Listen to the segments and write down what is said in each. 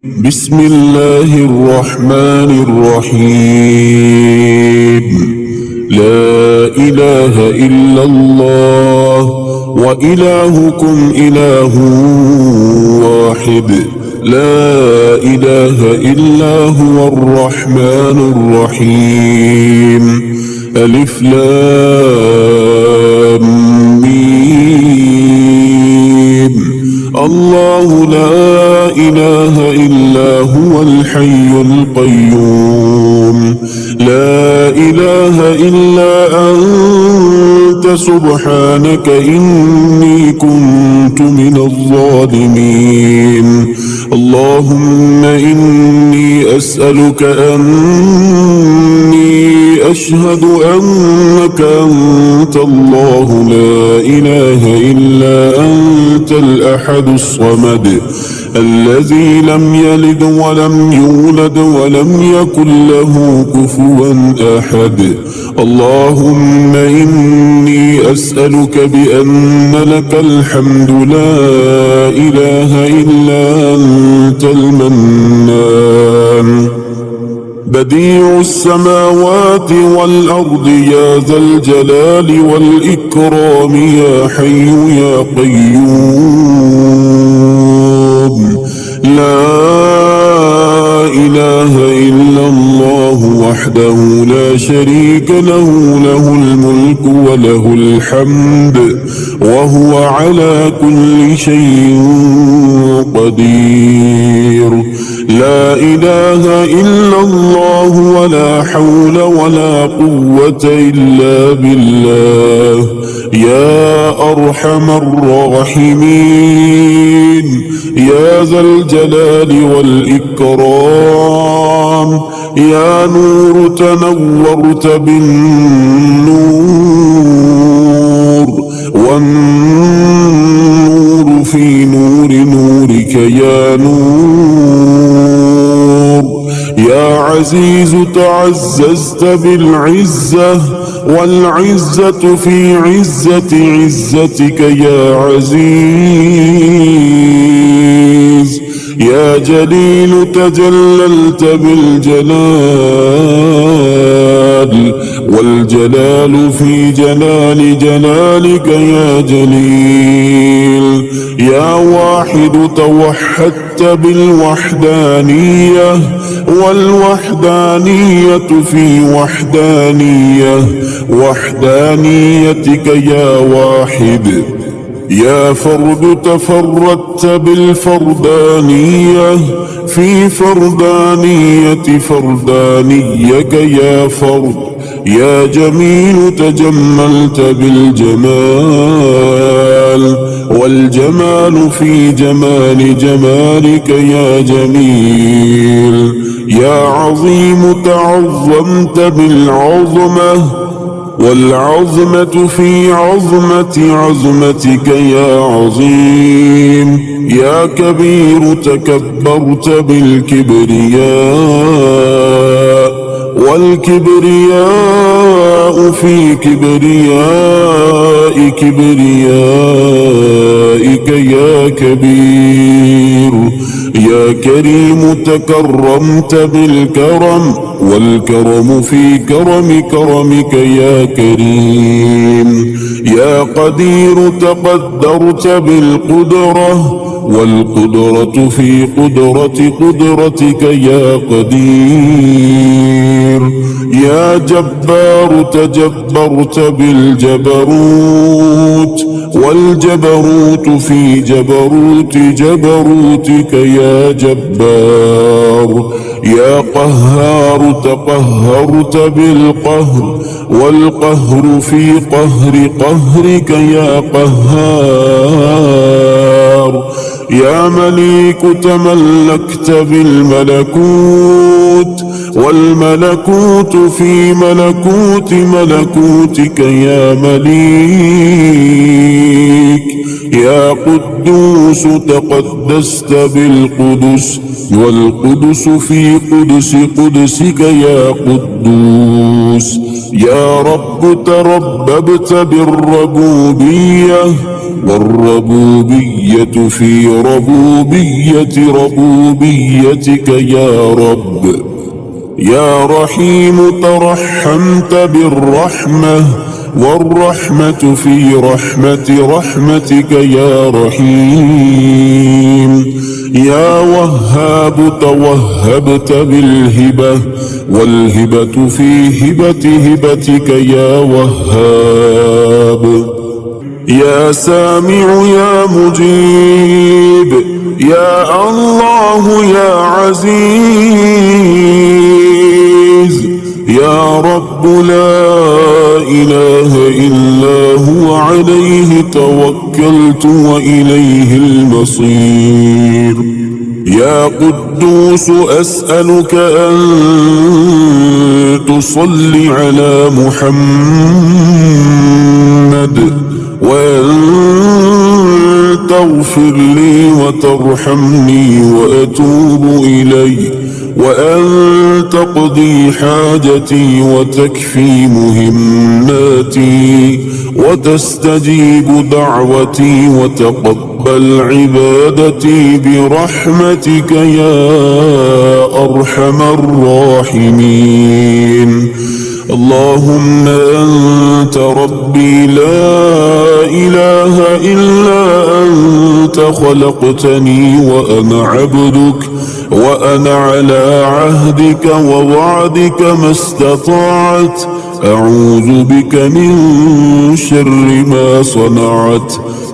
بسم الله الرحمن الرحيم. لا إله إلا الله وإلهكم إله واحد. لا إله إلا هو الرحمن الرحيم. ألف لام ميم. الله لا إله إلا هو الحي القيوم. لا إله إلا أنت سبحانك إني كنت من الظالمين. اللهم إني أسألك أني أشهد أنك أنت الله لا إله إلا أنت الأحد الصمد الذي لم يلد ولم يولد ولم يكن له كفوا أحد. اللهم إني أسألك بأن لك الحمد لا إله إلا أنت المنان بديع السماوات والأرض يا ذا الجلال والإكرام يا حي يا قيوم. لا إله إلا الله وحده لا شريك له له الملك وله الحمد وهو على كل شيء قدير. لا إله إلا الله ولا حول ولا قوة إلا بالله يا أرحم الراحمين يا ذا الجلال والإكرام. يا نور تنورت بالنور والنور في نور نورك يا نور. يا عزيز تعززت بالعزة والعزة في عزة عزتك يا عزيز. يا جليل تجللت بالجلال والجلال في جلال جلالك يا جليل. يا واحد توحدت بالوحدانية والوحدانية في وحدانيتك يا واحد. يا فرد تفردت بالفردانية في فردانيك يا فرد. يا جميل تجملت بالجمال والجمال في جمالك يا جميل. يا عظيم تعظمت بالعظمة والعظمة في عظمتك يا عظيم. يا كبير تكبرت بالكبرياء والكبرياء في كبريائك يا كبير. يا كريم تكرمت بالكرم والكرم في كرمك يا كريم. يا قدير تقدرت بالقدرة والقدرة في قدرتك يا قدير. يا جبار تجبرت بالجبروت والجبروت في جبروتك يا جبار. يا قهار تقهرت بالقهر والقهر في قهرك يا قهار. يا مليك تملكت بالملكوت والملكوت في ملكوتك يا مليك. يا قدوس تقدست بالقدس والقدس في قدسك يا قدوس. يا رب ترببت بالربوبية والربوبية في ربوبيتك يا رب. يا رحيم ترحمت بالرحمة، والرحمة في رحمتك يا رحيم. يا وهاب توهبت بالهبة، والهبة في هبتك يا وهاب. يا سامع يا مجيب، يا الله يا عزيز. يا رب لا إله إلا هو، عليه توكلت وإليه المصير. يا قدوس أسألك أن تصلي على محمد، وأن تغفر لي وترحمني وأتوب إليك، وأن تقضي حاجتي وتكفي مهماتي وتستجيب دعوتي وتقبل عبادتي برحمتك يا أرحم الراحمين. اللهم أنت ربي لا إله إلا أنت، خلقتني وأنا عبدك، وأنا على عهدك ووعدك ما استطعت. أعوذ بك من شر ما صنعت.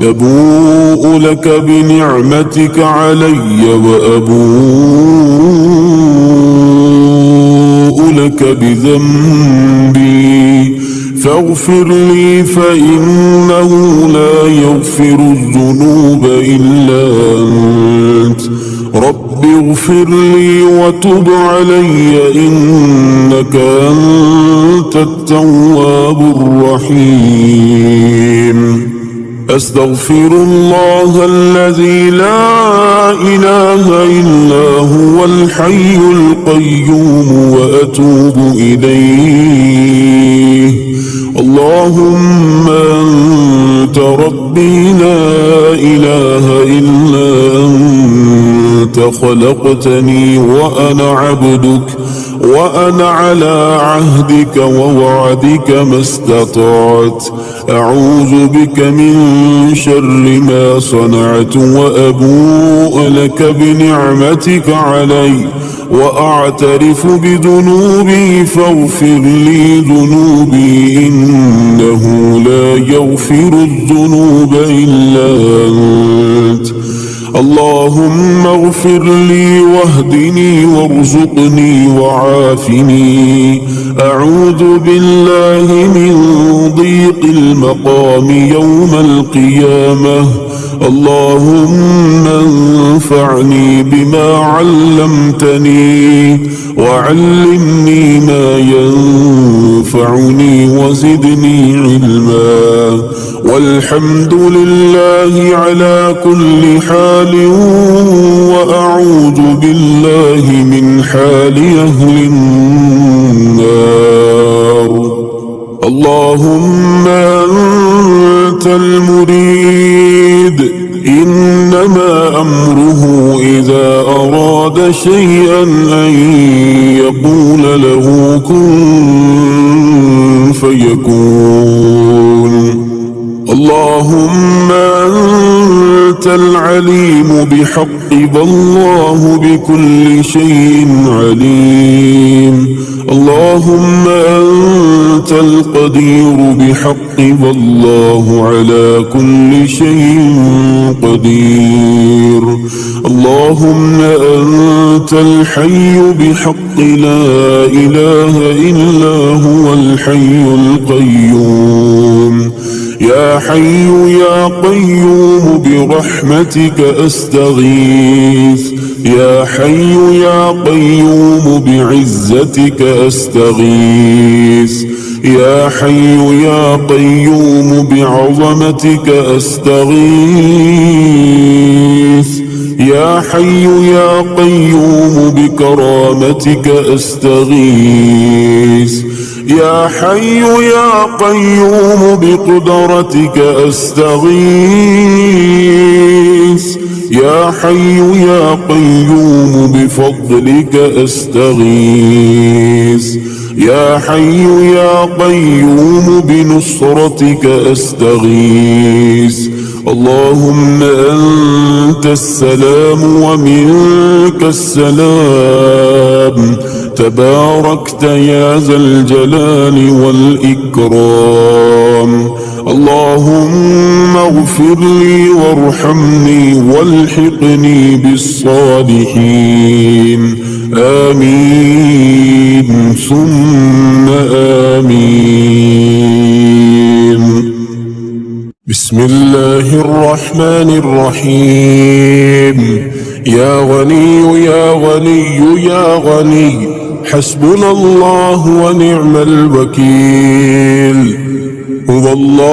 أبوء لك بنعمتك علي وأبوء لك بذنبي، فاغفر لي فإنه لا يغفر الذنوب إلا أنت. رب اغفر لي وتب علي، إنك أنت التواب الرحيم. أستغفر الله الذي لا إله إلا هو الحي القيوم وأتوب إليه. اللهم أنت ربي لا إله إلا أنت، خلقتني وأنا عبدك، وأنا على عهدك ووعدك ما استطعت. أعوذ بك من شر ما صنعت، وأبوء لك بنعمتك علي وأعترف بذنوبي، فاغفر لي ذنوبي، إنه لا يغفر الذنوب إلا أنت. اللهم اغفر لي واهدني وارزقني وعافني. أعوذ بالله من ضيق المقام يوم القيامة. اللهم انفعني بما علمتني، وعلمني ما ينفعني وزدني علما. والحمد لله على كل حال، وأعوذ بالله من حال أهل النار. اللهم أنت المريد، إنما أمره إذا أراد شيئا أن يقول له كن فيكون. اللهم أنت العليم بحق، والله بكل شيء عليم. اللهم أنت القدير بحق، والله على كل شيء قدير. اللهم أنت الحي بحق، لا إله إلا هو الحي القيوم. يا حي يا قيوم برحمتك أستغيث. يا حي يا قيوم بعزتك أستغيث. يا حي يا قيوم بعظمتك أستغيث. يا حي يا قيوم بكرامتك أستغيث يا حي يا قيوم بقدرتك أستغيث يا حي يا قيوم بفضلك أستغيث يا حي يا قيوم بنصرتك أستغيث اللهم أنت السلام ومنك السلام تباركت يا ذا الجلال والإكرام اللهم اغفر لي وارحمني والحقني بالصالحين آمين ثم آمين. بسم الله الرحمن الرحيم يا غني يا غني يا غني حسبنا الله ونعم الوكيل هو الله